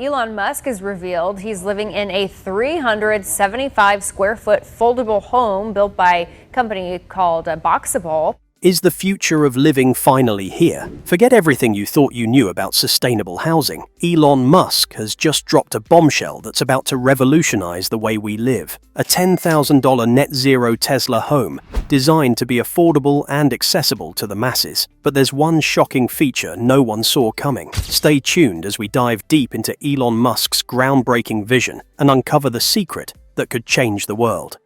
Elon Musk has revealed he's living in a 375 square foot foldable home built by a company called Boxable. Is the future of living finally here? Forget everything you thought you knew about sustainable housing. Elon Musk has just dropped a bombshell that's about to revolutionize the way we live. A $10,000 net zero Tesla home designed to be affordable and accessible to the masses. But there's one shocking feature no one saw coming. Stay tuned as we dive deep into Elon Musk's groundbreaking vision and uncover the secret that could change the world.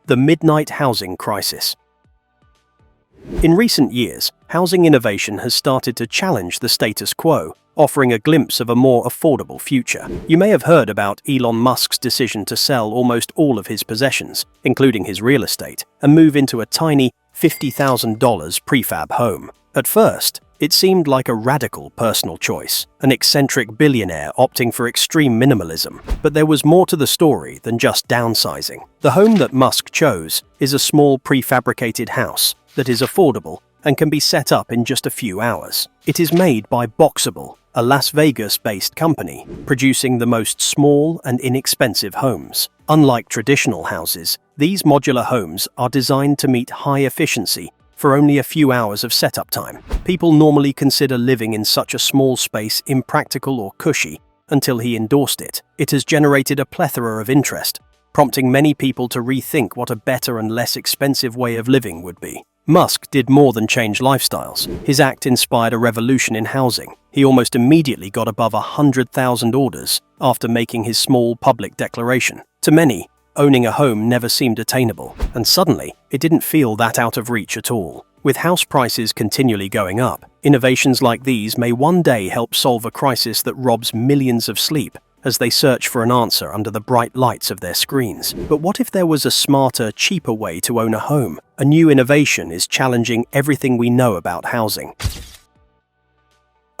The midnight housing crisis. In recent years, housing innovation has started to challenge the status quo, offering a glimpse of a more affordable future. You may have heard about Elon Musk's decision to sell almost all of his possessions, including his real estate, and move into a tiny $50,000 prefab home. At first, it seemed like a radical personal choice, an eccentric billionaire opting for extreme minimalism. But there was more to the story than just downsizing. The home that Musk chose is a small prefabricated house that is affordable and can be set up in just a few hours. It is made by Boxable, a Las Vegas-based company, producing the most small and inexpensive homes. Unlike traditional houses, these modular homes are designed to meet high efficiency for only a few hours of setup time. People normally consider living in such a small space impractical or cushy until he endorsed it. It has generated a plethora of interest, prompting many people to rethink what a better and less expensive way of living would be. Musk did more than change lifestyles. His act inspired a revolution in housing. He almost immediately got above 100,000 orders after making his small public declaration. To many, owning a home never seemed attainable, and suddenly, it didn't feel that out of reach at all. With house prices continually going up, innovations like these may one day help solve a crisis that robs millions of sleep as they search for an answer under the bright lights of their screens. But what if there was a smarter, cheaper way to own a home? A new innovation is challenging everything we know about housing.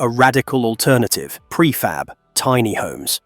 A radical alternative: prefab, tiny homes.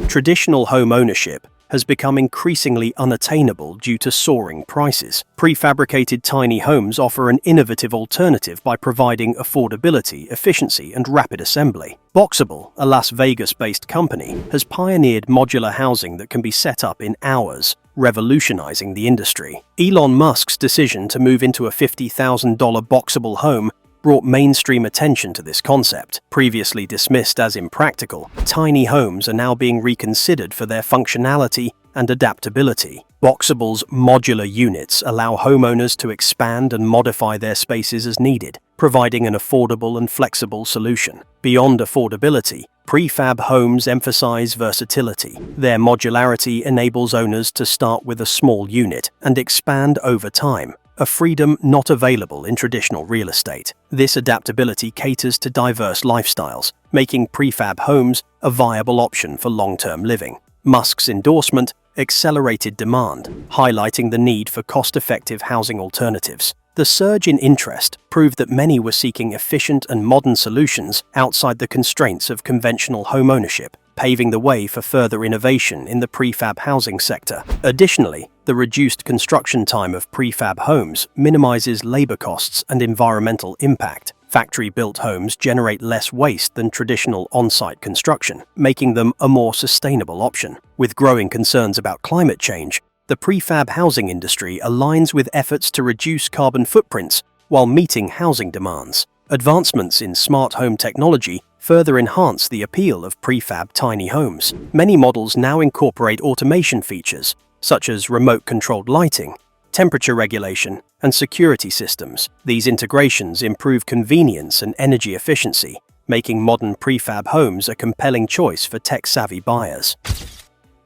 Traditional home ownership has become increasingly unattainable due to soaring prices. Prefabricated tiny homes offer an innovative alternative by providing affordability, efficiency, and rapid assembly. Boxable, a Las Vegas-based company, has pioneered modular housing that can be set up in hours, revolutionizing the industry. Elon Musk's decision to move into a $50,000 Boxable home brought mainstream attention to this concept. Previously dismissed as impractical, tiny homes are now being reconsidered for their functionality and adaptability. Boxable's modular units allow homeowners to expand and modify their spaces as needed, providing an affordable and flexible solution. Beyond affordability, prefab homes emphasize versatility. Their modularity enables owners to start with a small unit and expand over time, a freedom not available in traditional real estate. This adaptability caters to diverse lifestyles, making prefab homes a viable option for long-term living. Musk's endorsement accelerated demand, highlighting the need for cost-effective housing alternatives. The surge in interest proved that many were seeking efficient and modern solutions outside the constraints of conventional home ownership, paving the way for further innovation in the prefab housing sector. Additionally, the reduced construction time of prefab homes minimizes labor costs and environmental impact. Factory-built homes generate less waste than traditional on-site construction, making them a more sustainable option. With growing concerns about climate change, the prefab housing industry aligns with efforts to reduce carbon footprints while meeting housing demands. Advancements in smart home technology further enhance the appeal of prefab tiny homes. Many models now incorporate automation features, such as remote-controlled lighting, temperature regulation, and security systems. These integrations improve convenience and energy efficiency, making modern prefab homes a compelling choice for tech-savvy buyers.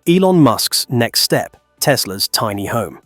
Elon Musk's next step: Tesla's tiny home.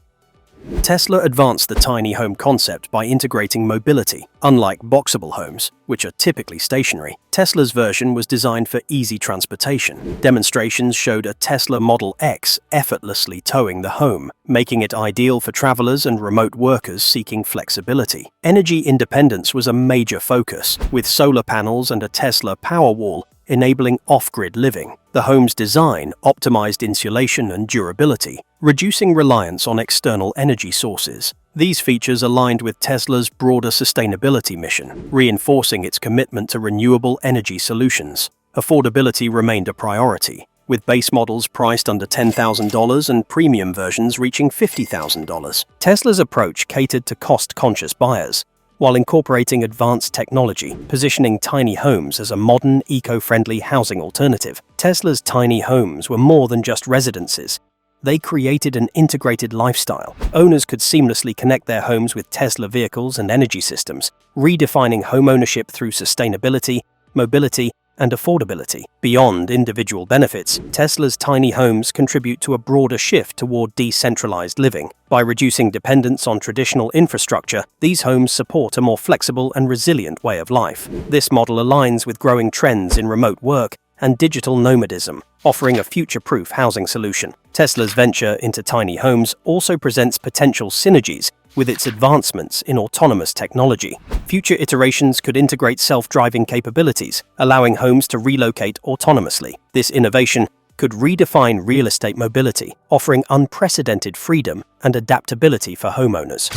Tesla advanced the tiny home concept by integrating mobility. Unlike Boxable homes, which are typically stationary, Tesla's version was designed for easy transportation. Demonstrations showed a Tesla Model X effortlessly towing the home, making it ideal for travelers and remote workers seeking flexibility. Energy independence was a major focus, with solar panels and a Tesla Powerwall enabling off-grid living. The home's design optimized insulation and durability, reducing reliance on external energy sources. These features aligned with Tesla's broader sustainability mission, reinforcing its commitment to renewable energy solutions. Affordability remained a priority, with base models priced under $10,000 and premium versions reaching $50,000. Tesla's approach catered to cost-conscious buyers, while incorporating advanced technology, positioning tiny homes as a modern, eco-friendly housing alternative. Tesla's tiny homes were more than just residences. They created an integrated lifestyle. Owners could seamlessly connect their homes with Tesla vehicles and energy systems, redefining homeownership through sustainability, mobility, and affordability. Beyond individual benefits, Tesla's tiny homes contribute to a broader shift toward decentralized living. By reducing dependence on traditional infrastructure, these homes support a more flexible and resilient way of life. This model aligns with growing trends in remote work and digital nomadism, offering a future-proof housing solution. Tesla's venture into tiny homes also presents potential synergies with its advancements in autonomous technology. Future iterations could integrate self-driving capabilities, allowing homes to relocate autonomously. This innovation could redefine real estate mobility, offering unprecedented freedom and adaptability for homeowners.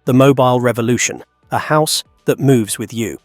The mobile revolution, a house that moves with you.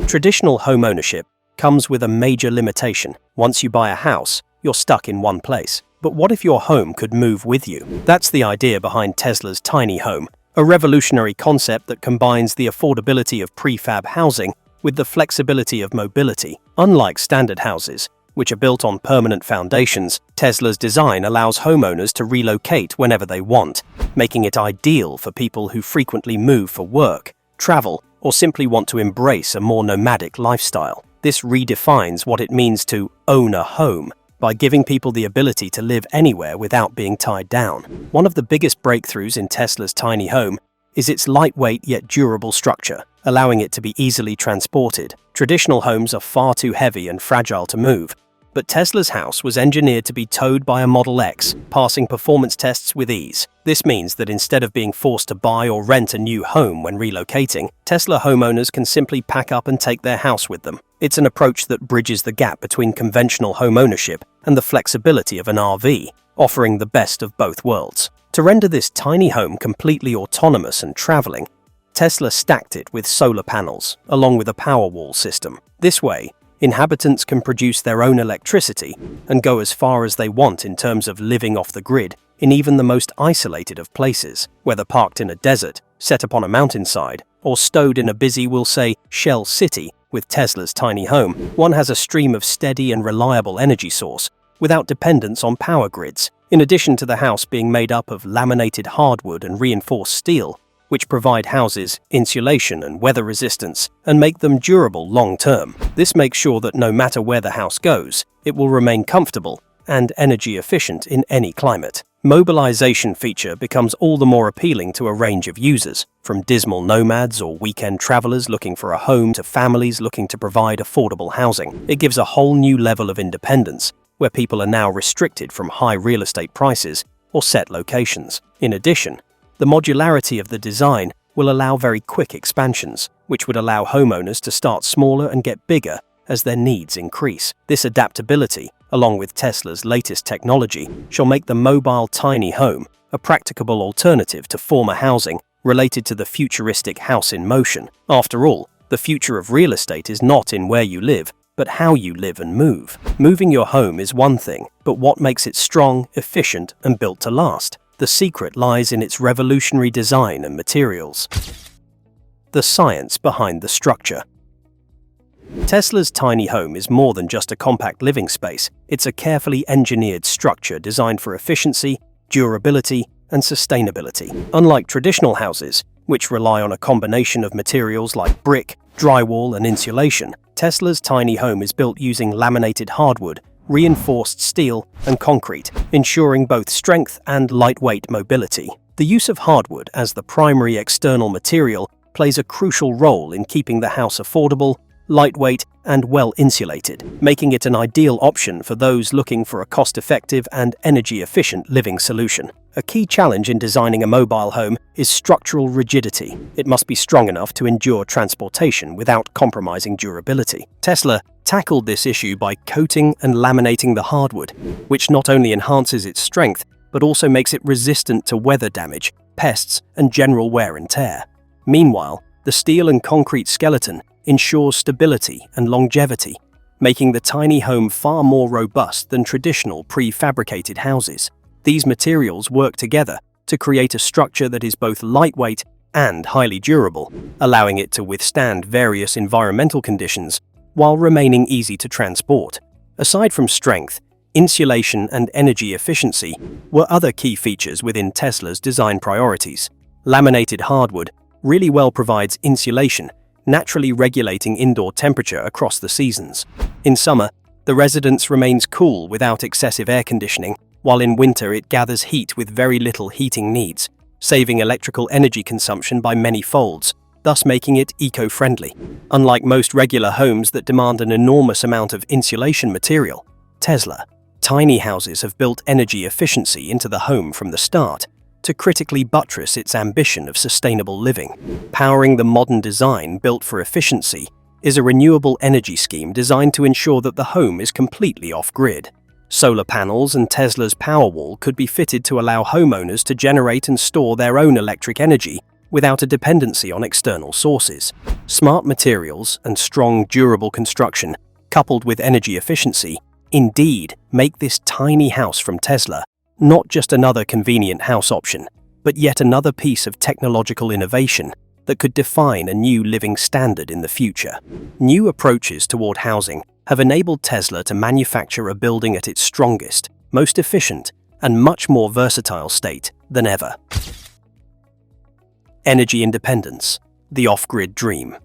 Traditional homeownership comes with a major limitation. Once you buy a house, you're stuck in one place. But what if your home could move with you? That's the idea behind Tesla's tiny home, a revolutionary concept that combines the affordability of prefab housing with the flexibility of mobility. Unlike standard houses, which are built on permanent foundations, Tesla's design allows homeowners to relocate whenever they want, making it ideal for people who frequently move for work, travel, or simply want to embrace a more nomadic lifestyle. This redefines what it means to own a home, by giving people the ability to live anywhere without being tied down. One of the biggest breakthroughs in Tesla's tiny home is its lightweight yet durable structure, allowing it to be easily transported. Traditional homes are far too heavy and fragile to move, but Tesla's house was engineered to be towed by a Model X, passing performance tests with ease. This means that instead of being forced to buy or rent a new home when relocating, Tesla homeowners can simply pack up and take their house with them. It's an approach that bridges the gap between conventional home ownership and the flexibility of an RV, offering the best of both worlds. To render this tiny home completely autonomous and traveling, Tesla stacked it with solar panels, along with a Powerwall system. This way, inhabitants can produce their own electricity and go as far as they want in terms of living off the grid in even the most isolated of places. Whether parked in a desert, set upon a mountainside, or stowed in a busy, we'll say, shell city, with Tesla's tiny home, one has a stream of steady and reliable energy source without dependence on power grids. In addition to the house being made up of laminated hardwood and reinforced steel, which provide houses insulation and weather resistance and make them durable long-term. This makes sure that no matter where the house goes, it will remain comfortable and energy efficient in any climate. Mobilization feature becomes all the more appealing to a range of users, from dismal nomads or weekend travelers looking for a home to families looking to provide affordable housing. It gives a whole new level of independence, where people are now restricted from high real estate prices or set locations. In addition, the modularity of the design will allow very quick expansions, which would allow homeowners to start smaller and get bigger as their needs increase. This adaptability, along with Tesla's latest technology, shall make the mobile tiny home a practicable alternative to former housing related to the futuristic house in motion. After all, the future of real estate is not in where you live, but how you live and move. Moving your home is one thing, but what makes it strong, efficient, and built to last? The secret lies in its revolutionary design and materials. The science behind the structure. Tesla's tiny home is more than just a compact living space. It's a carefully engineered structure designed for efficiency, durability, and sustainability. Unlike traditional houses, which rely on a combination of materials like brick, drywall, and insulation, Tesla's tiny home is built using laminated hardwood, reinforced steel, and concrete, ensuring both strength and lightweight mobility. The use of hardwood as the primary external material plays a crucial role in keeping the house affordable, lightweight, and well-insulated, making it an ideal option for those looking for a cost-effective and energy-efficient living solution. A key challenge in designing a mobile home is structural rigidity. It must be strong enough to endure transportation without compromising durability. Tesla tackled this issue by coating and laminating the hardwood, which not only enhances its strength, but also makes it resistant to weather damage, pests, and general wear and tear. Meanwhile, the steel and concrete skeleton ensures stability and longevity, making the tiny home far more robust than traditional prefabricated houses. These materials work together to create a structure that is both lightweight and highly durable, allowing it to withstand various environmental conditions while remaining easy to transport. Aside from strength, insulation and energy efficiency were other key features within Tesla's design priorities. Laminated hardwood really well provides insulation, naturally regulating indoor temperature across the seasons. In summer, the residence remains cool without excessive air conditioning, while in winter it gathers heat with very little heating needs, saving electrical energy consumption by many folds, thus making it eco-friendly. Unlike most regular homes that demand an enormous amount of insulation material, Tesla tiny houses have built energy efficiency into the home from the start to critically buttress its ambition of sustainable living. Powering the modern design built for efficiency is a renewable energy scheme designed to ensure that the home is completely off-grid. Solar panels and Tesla's Powerwall could be fitted to allow homeowners to generate and store their own electric energy without a dependency on external sources. Smart materials and strong, durable construction, coupled with energy efficiency, indeed make this tiny house from Tesla not just another convenient house option, but yet another piece of technological innovation that could define a new living standard in the future. New approaches toward housing have enabled Tesla to manufacture a building at its strongest, most efficient, and much more versatile state than ever. Energy independence, the off-grid dream.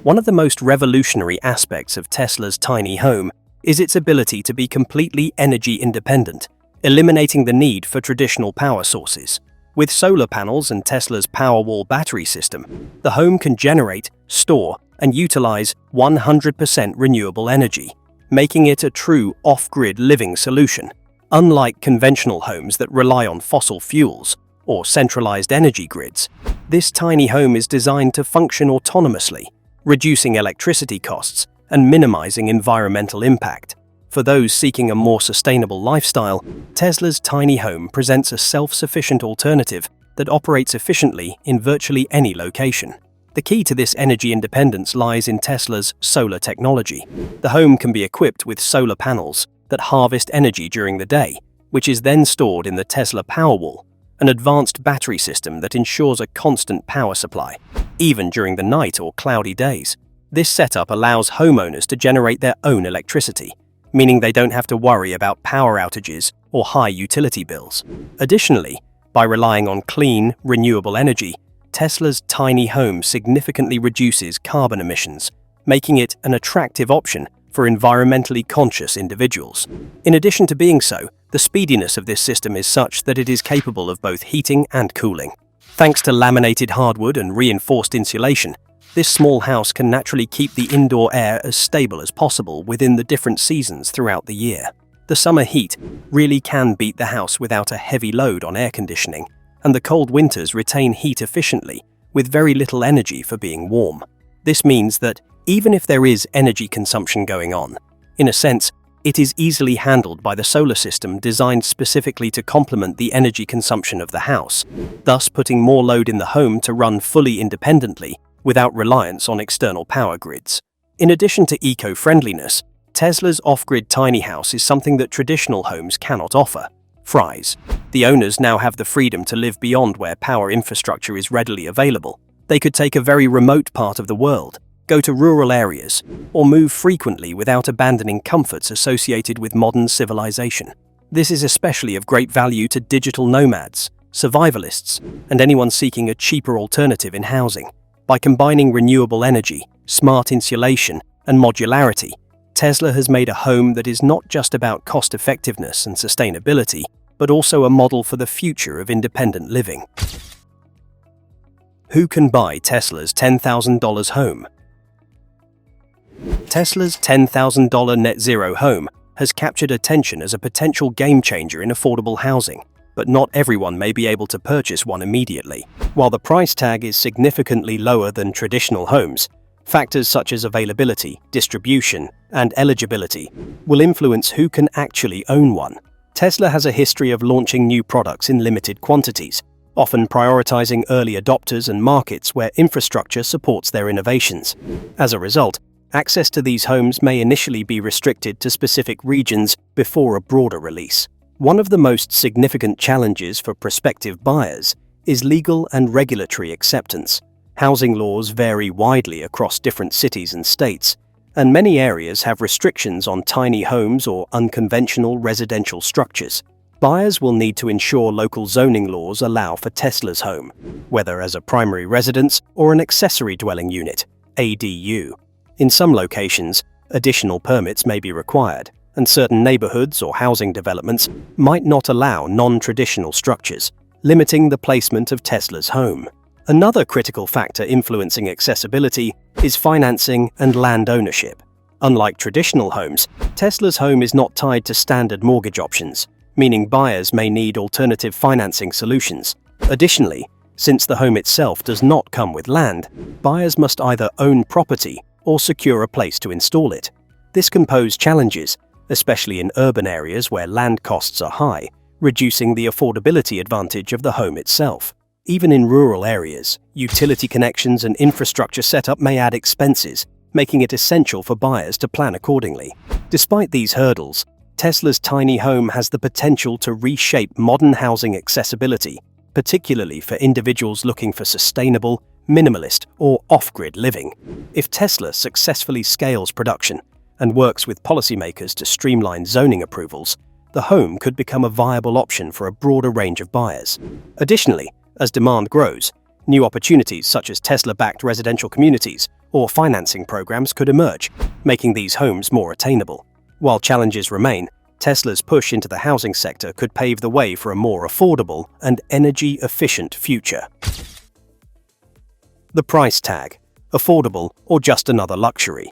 One of the most revolutionary aspects of Tesla's tiny home is its ability to be completely energy independent, eliminating the need for traditional power sources. With solar panels and Tesla's Powerwall battery system, the home can generate, store, and utilize 100% renewable energy, making it a true off-grid living solution. Unlike conventional homes that rely on fossil fuels or centralized energy grids, this tiny home is designed to function autonomously, reducing electricity costs and minimizing environmental impact. For those seeking a more sustainable lifestyle, Tesla's tiny home presents a self-sufficient alternative that operates efficiently in virtually any location. The key to this energy independence lies in Tesla's solar technology. The home can be equipped with solar panels that harvest energy during the day, which is then stored in the Tesla Powerwall, an advanced battery system that ensures a constant power supply, even during the night or cloudy days. This setup allows homeowners to generate their own electricity, meaning they don't have to worry about power outages or high utility bills. Additionally, by relying on clean, renewable energy, Tesla's tiny home significantly reduces carbon emissions, making it an attractive option for environmentally conscious individuals. In addition to being so, the speediness of this system is such that it is capable of both heating and cooling. Thanks to laminated hardwood and reinforced insulation, this small house can naturally keep the indoor air as stable as possible within the different seasons throughout the year. The summer heat really can beat the house without a heavy load on air conditioning, and the cold winters retain heat efficiently, with very little energy for being warm. This means that even if there is energy consumption going on, in a sense, it is easily handled by the solar system designed specifically to complement the energy consumption of the house, thus putting more load in the home to run fully independently without reliance on external power grids. In addition to eco-friendliness, Tesla's off-grid tiny house is something that traditional homes cannot offer. Fries. The owners now have the freedom to live beyond where power infrastructure is readily available. They could take a very remote part of the world, go to rural areas, or move frequently without abandoning comforts associated with modern civilization. This is especially of great value to digital nomads, survivalists, and anyone seeking a cheaper alternative in housing. By combining renewable energy, smart insulation, and modularity, Tesla has made a home that is not just about cost-effectiveness and sustainability, but also a model for the future of independent living. Who can buy Tesla's $10,000 home? Tesla's $10,000 net zero home has captured attention as a potential game-changer in affordable housing, but not everyone may be able to purchase one immediately. While the price tag is significantly lower than traditional homes, factors such as availability, distribution, and eligibility will influence who can actually own one. Tesla has a history of launching new products in limited quantities, often prioritizing early adopters and markets where infrastructure supports their innovations. As a result, access to these homes may initially be restricted to specific regions before a broader release. One of the most significant challenges for prospective buyers is legal and regulatory acceptance. Housing laws vary widely across different cities and states, and many areas have restrictions on tiny homes or unconventional residential structures. Buyers will need to ensure local zoning laws allow for Tesla's home, whether as a primary residence or an accessory dwelling unit, ADU. In some locations, additional permits may be required, and certain neighborhoods or housing developments might not allow non-traditional structures, limiting the placement of Tesla's home. Another critical factor influencing accessibility is financing and land ownership. Unlike traditional homes, Tesla's home is not tied to standard mortgage options, meaning buyers may need alternative financing solutions. Additionally, since the home itself does not come with land, buyers must either own property or secure a place to install it. This can pose challenges, especially in urban areas where land costs are high, reducing the affordability advantage of the home itself. Even in rural areas, utility connections and infrastructure setup may add expenses, making it essential for buyers to plan accordingly. Despite these hurdles, Tesla's tiny home has the potential to reshape modern housing accessibility, particularly for individuals looking for sustainable, minimalist, or off-grid living. If Tesla successfully scales production and works with policymakers to streamline zoning approvals, the home could become a viable option for a broader range of buyers. Additionally, as demand grows, new opportunities such as Tesla-backed residential communities or financing programs could emerge, making these homes more attainable. While challenges remain, Tesla's push into the housing sector could pave the way for a more affordable and energy-efficient future. The price tag: affordable or just another luxury?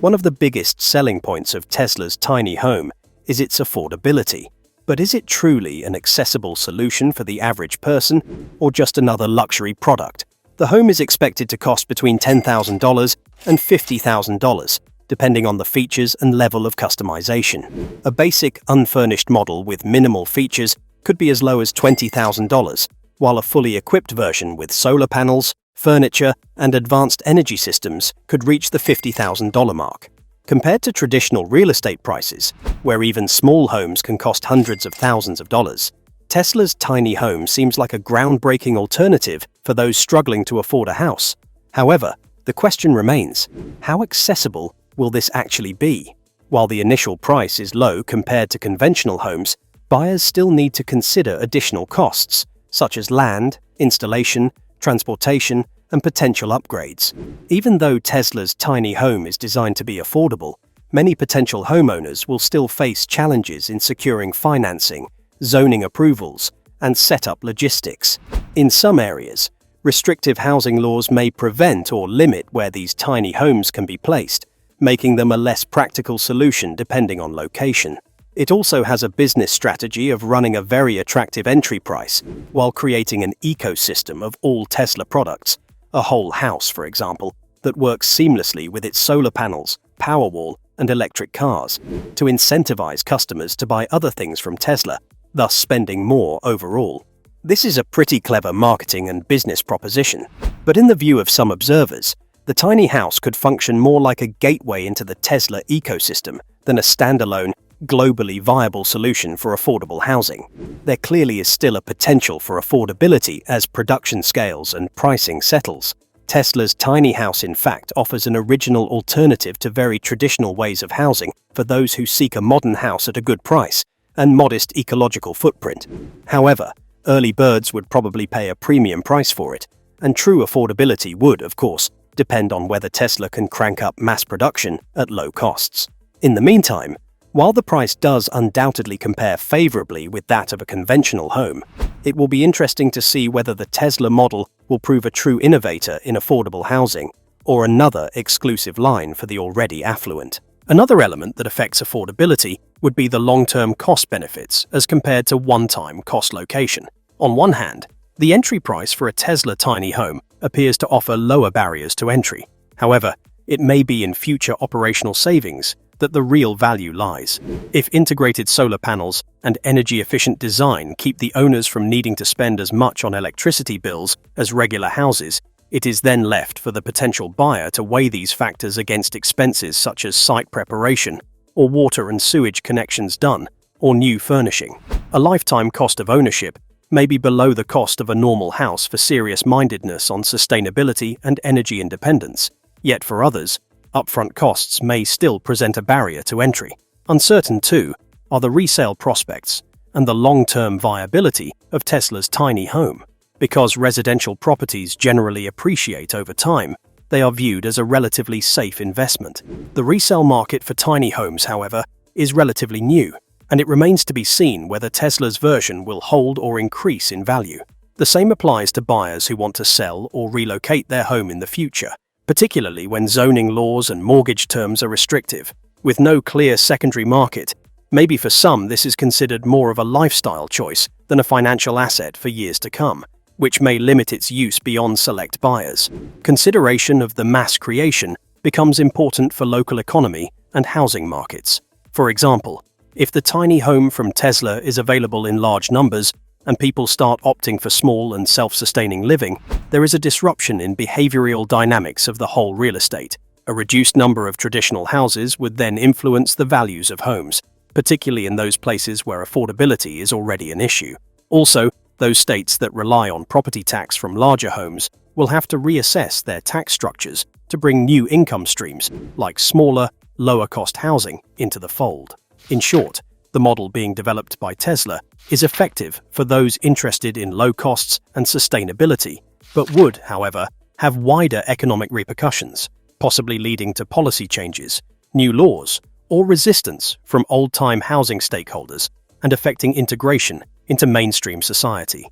One of the biggest selling points of Tesla's tiny home is its affordability. But is it truly an accessible solution for the average person, or just another luxury product? The home is expected to cost between $10,000 and $50,000, depending on the features and level of customization. A basic, unfurnished model with minimal features could be as low as $20,000, while a fully equipped version with solar panels, furniture, and advanced energy systems could reach the $50,000 mark. Compared to traditional real estate prices, where even small homes can cost hundreds of thousands of dollars, Tesla's tiny home seems like a groundbreaking alternative for those struggling to afford a house. However, the question remains, how accessible will this actually be? While the initial price is low compared to conventional homes, buyers still need to consider additional costs, such as land, installation, transportation, and potential upgrades. Even though Tesla's tiny home is designed to be affordable, many potential homeowners will still face challenges in securing financing, zoning approvals, and setup logistics. In some areas, restrictive housing laws may prevent or limit where these tiny homes can be placed, making them a less practical solution depending on location. It also has a business strategy of running a very attractive entry price while creating an ecosystem of all Tesla products, a whole house, for example, that works seamlessly with its solar panels, Powerwall, and electric cars, to incentivize customers to buy other things from Tesla, thus spending more overall. This is a pretty clever marketing and business proposition, but in the view of some observers, the tiny house could function more like a gateway into the Tesla ecosystem than a standalone, globally viable solution for affordable housing. There clearly is still a potential for affordability as production scales and pricing settles. Tesla's tiny house, in fact, offers an original alternative to very traditional ways of housing for those who seek a modern house at a good price and modest ecological footprint. However, early birds would probably pay a premium price for it, and true affordability would, of course, depend on whether Tesla can crank up mass production at low costs. In the meantime, while the price does undoubtedly compare favorably with that of a conventional home, it will be interesting to see whether the Tesla model will prove a true innovator in affordable housing or another exclusive line for the already affluent. Another element that affects affordability would be the long-term cost benefits as compared to one-time cost location. On one hand, the entry price for a Tesla tiny home appears to offer lower barriers to entry. However, it may be in future operational savings that the real value lies. If integrated solar panels and energy-efficient design keep the owners from needing to spend as much on electricity bills as regular houses, it is then left for the potential buyer to weigh these factors against expenses such as site preparation, or water and sewage connections done, or new furnishing. A lifetime cost of ownership may be below the cost of a normal house for serious-mindedness on sustainability and energy independence. Yet for others, upfront costs may still present a barrier to entry. Uncertain, too, are the resale prospects and the long-term viability of Tesla's tiny home. Because residential properties generally appreciate over time, they are viewed as a relatively safe investment. The resale market for tiny homes, however, is relatively new, and it remains to be seen whether Tesla's version will hold or increase in value. The same applies to buyers who want to sell or relocate their home in the future, particularly when zoning laws and mortgage terms are restrictive. With no clear secondary market, maybe for some this is considered more of a lifestyle choice than a financial asset for years to come, which may limit its use beyond select buyers. Consideration of the mass creation becomes important for local economy and housing markets. For example, if the tiny home from Tesla is available in large numbers and people start opting for small and self-sustaining living, there is a disruption in behavioral dynamics of the whole real estate. A reduced number of traditional houses would then influence the values of homes, particularly in those places where affordability is already an issue. Also, those states that rely on property tax from larger homes will have to reassess their tax structures to bring new income streams, like smaller, lower-cost housing, into the fold. In short, the model being developed by Tesla is effective for those interested in low costs and sustainability, but would, however, have wider economic repercussions, possibly leading to policy changes, new laws, or resistance from old-time housing stakeholders and affecting integration into mainstream society.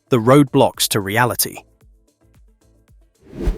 The roadblocks to reality.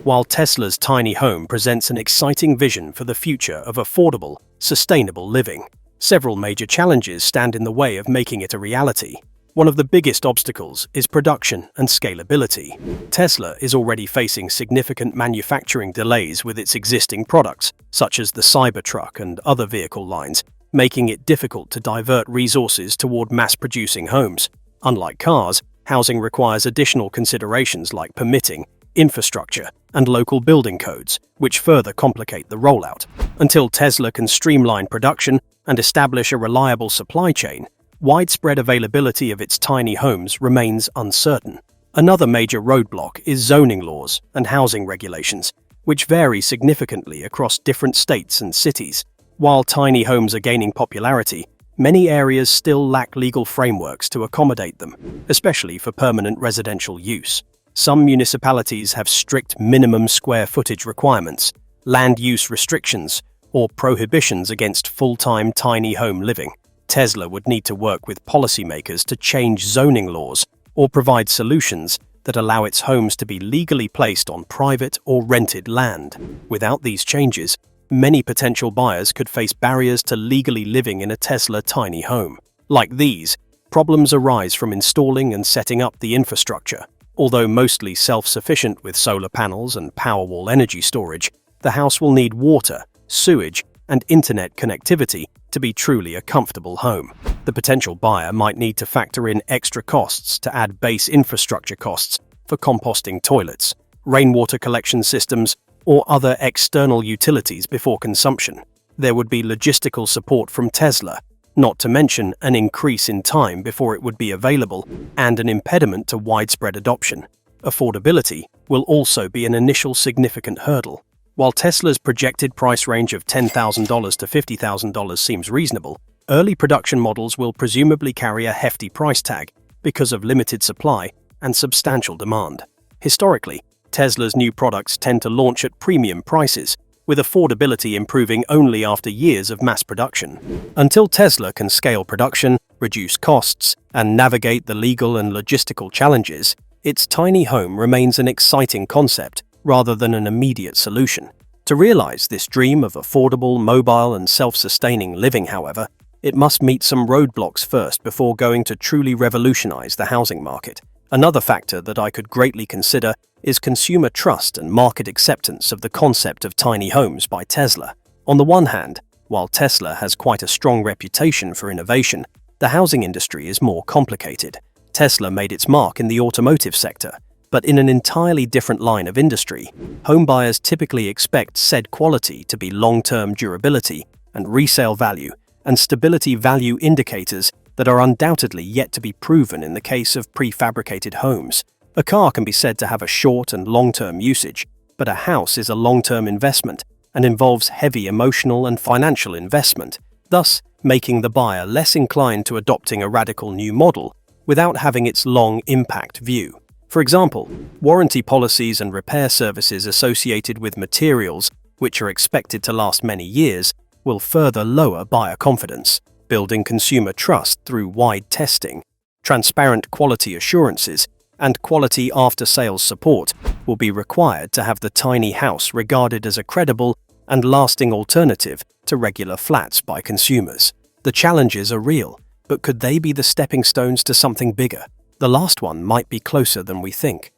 While Tesla's tiny home presents an exciting vision for the future of affordable, sustainable living, several major challenges stand in the way of making it a reality. One of the biggest obstacles is production and scalability. Tesla is already facing significant manufacturing delays with its existing products, such as the Cybertruck and other vehicle lines, making it difficult to divert resources toward mass-producing homes. Unlike cars, housing requires additional considerations like permitting, infrastructure, and local building codes, which further complicate the rollout. Until Tesla can streamline production and establish a reliable supply chain, widespread availability of its tiny homes remains uncertain. Another major roadblock is zoning laws and housing regulations, which vary significantly across different states and cities. While tiny homes are gaining popularity, many areas still lack legal frameworks to accommodate them, especially for permanent residential use. Some municipalities have strict minimum square footage requirements, land use restrictions, or prohibitions against full-time tiny home living. Tesla would need to work with policymakers to change zoning laws or provide solutions that allow its homes to be legally placed on private or rented land. Without these changes, many potential buyers could face barriers to legally living in a Tesla tiny home. Like these, problems arise from installing and setting up the infrastructure. Although mostly self-sufficient with solar panels and Powerwall energy storage, the house will need water, sewage, and internet connectivity to be truly a comfortable home. The potential buyer might need to factor in extra costs to add base infrastructure costs for composting toilets, rainwater collection systems, or other external utilities before consumption. There would be logistical support from Tesla, not to mention an increase in time before it would be available and an impediment to widespread adoption. Affordability will also be an initial significant hurdle. While Tesla's projected price range of $10,000 to $50,000 seems reasonable, early production models will presumably carry a hefty price tag because of limited supply and substantial demand. Historically, Tesla's new products tend to launch at premium prices, with affordability improving only after years of mass production. Until Tesla can scale production, reduce costs, and navigate the legal and logistical challenges, its tiny home remains an exciting concept rather than an immediate solution. To realize this dream of affordable, mobile, and self-sustaining living, however, it must meet some roadblocks first before going to truly revolutionize the housing market. Another factor that I could greatly consider is consumer trust and market acceptance of the concept of tiny homes by Tesla. On the one hand, while Tesla has quite a strong reputation for innovation, the housing industry is more complicated. Tesla made its mark in the automotive sector, but in an entirely different line of industry. Homebuyers typically expect said quality to be long-term durability and resale value and stability value indicators that are undoubtedly yet to be proven in the case of prefabricated homes. A car can be said to have a short and long-term usage, but a house is a long-term investment and involves heavy emotional and financial investment, thus making the buyer less inclined to adopting a radical new model without having its long impact view. For example, warranty policies and repair services associated with materials which are expected to last many years will further lower buyer confidence. Building consumer trust through wide testing, transparent quality assurances, and quality after-sales support will be required to have the tiny house regarded as a credible and lasting alternative to regular flats by consumers. The challenges are real, but could they be the stepping stones to something bigger? The last one might be closer than we think.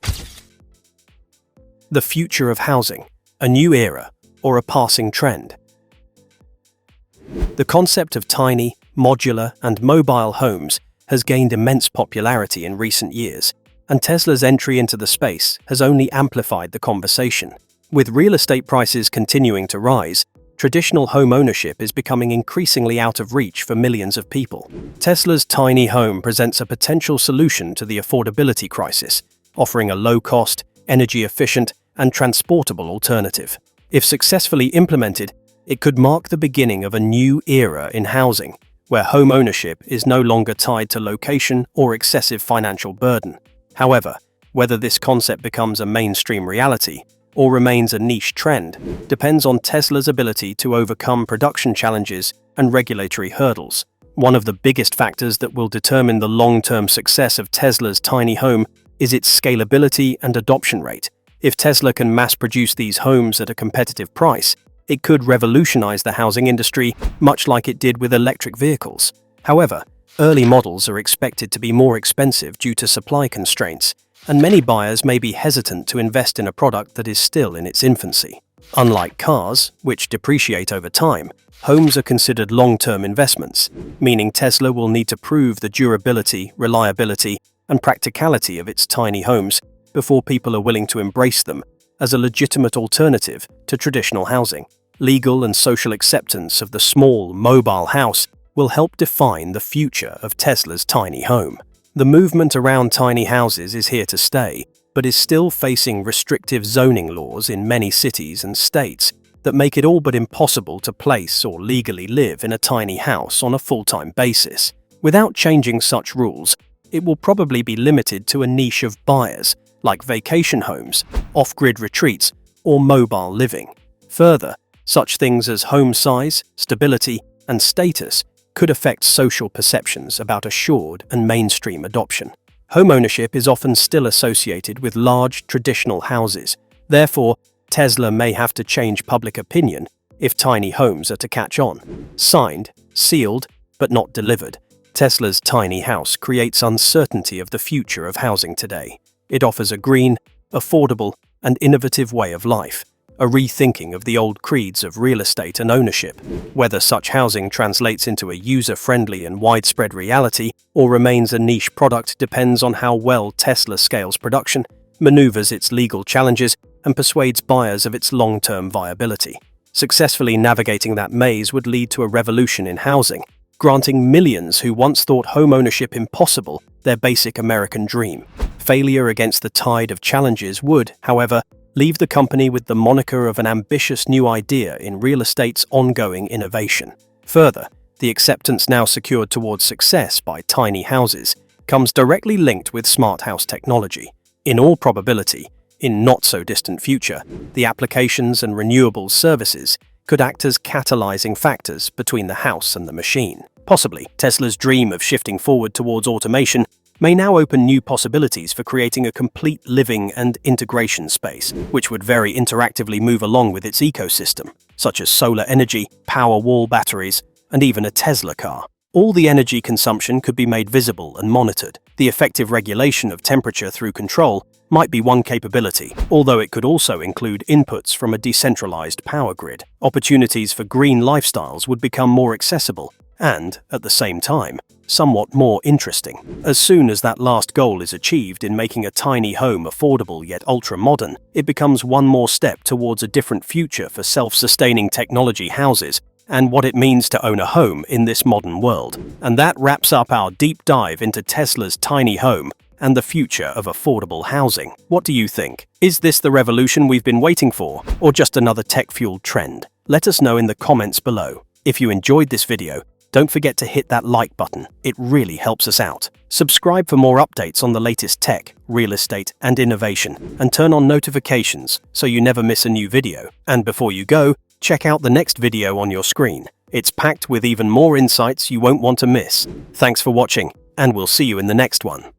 The future of housing, a new era, or a passing trend. The concept of tiny, modular, and mobile homes has gained immense popularity in recent years, and Tesla's entry into the space has only amplified the conversation. With real estate prices continuing to rise, traditional home ownership is becoming increasingly out of reach for millions of people. Tesla's tiny home presents a potential solution to the affordability crisis, offering a low-cost, energy-efficient, and transportable alternative. If successfully implemented, it could mark the beginning of a new era in housing, where home ownership is no longer tied to location or excessive financial burden. However, whether this concept becomes a mainstream reality or remains a niche trend depends on Tesla's ability to overcome production challenges and regulatory hurdles. One of the biggest factors that will determine the long-term success of Tesla's tiny home is its scalability and adoption rate. If Tesla can mass-produce these homes at a competitive price, it could revolutionize the housing industry much like it did with electric vehicles. However, early models are expected to be more expensive due to supply constraints, and many buyers may be hesitant to invest in a product that is still in its infancy. Unlike cars, which depreciate over time, homes are considered long-term investments, meaning Tesla will need to prove the durability, reliability, and practicality of its tiny homes before people are willing to embrace them as a legitimate alternative to traditional housing. Legal and social acceptance of the small, mobile house will help define the future of Tesla's tiny home. The movement around tiny houses is here to stay, but is still facing restrictive zoning laws in many cities and states that make it all but impossible to place or legally live in a tiny house on a full-time basis. Without changing such rules, it will probably be limited to a niche of buyers, like vacation homes, off-grid retreats, or mobile living. Further, such things as home size, stability, and status could affect social perceptions about assured and mainstream adoption. Homeownership is often still associated with large, traditional houses. Therefore, Tesla may have to change public opinion if tiny homes are to catch on. Signed, sealed, but not delivered, Tesla's tiny house creates uncertainty of the future of housing today. It offers a green, affordable, and innovative way of life, a rethinking of the old creeds of real estate and ownership. Whether such housing translates into a user-friendly and widespread reality or remains a niche product depends on how well Tesla scales production, maneuvers its legal challenges, and persuades buyers of its long-term viability. Successfully navigating that maze would lead to a revolution in housing, granting millions who once thought home ownership impossible their basic American dream. Failure against the tide of challenges would, however, leave the company with the moniker of an ambitious new idea in real estate's ongoing innovation. Further, the acceptance now secured towards success by tiny houses comes directly linked with smart house technology. In all probability, in not-so-distant future, the applications and renewables services could act as catalyzing factors between the house and the machine. Possibly, Tesla's dream of shifting forward towards automation may now open new possibilities for creating a complete living and integration space, which would very interactively move along with its ecosystem, such as solar energy, power wall batteries, and even a Tesla car. All the energy consumption could be made visible and monitored. The effective regulation of temperature through control might be one capability, although it could also include inputs from a decentralized power grid. Opportunities for green lifestyles would become more accessible and, at the same time, somewhat more interesting. As soon as that last goal is achieved in making a tiny home affordable yet ultra-modern, it becomes one more step towards a different future for self-sustaining technology houses and what it means to own a home in this modern world. And that wraps up our deep dive into Tesla's tiny home and the future of affordable housing. What do you think? Is this the revolution we've been waiting for, or just another tech-fueled trend? Let us know in the comments below. If you enjoyed this video, don't forget to hit that like button. It really helps us out. Subscribe for more updates on the latest tech, real estate, and innovation, and turn on notifications so you never miss a new video. And before you go, check out the next video on your screen. It's packed with even more insights you won't want to miss. Thanks for watching, and we'll see you in the next one.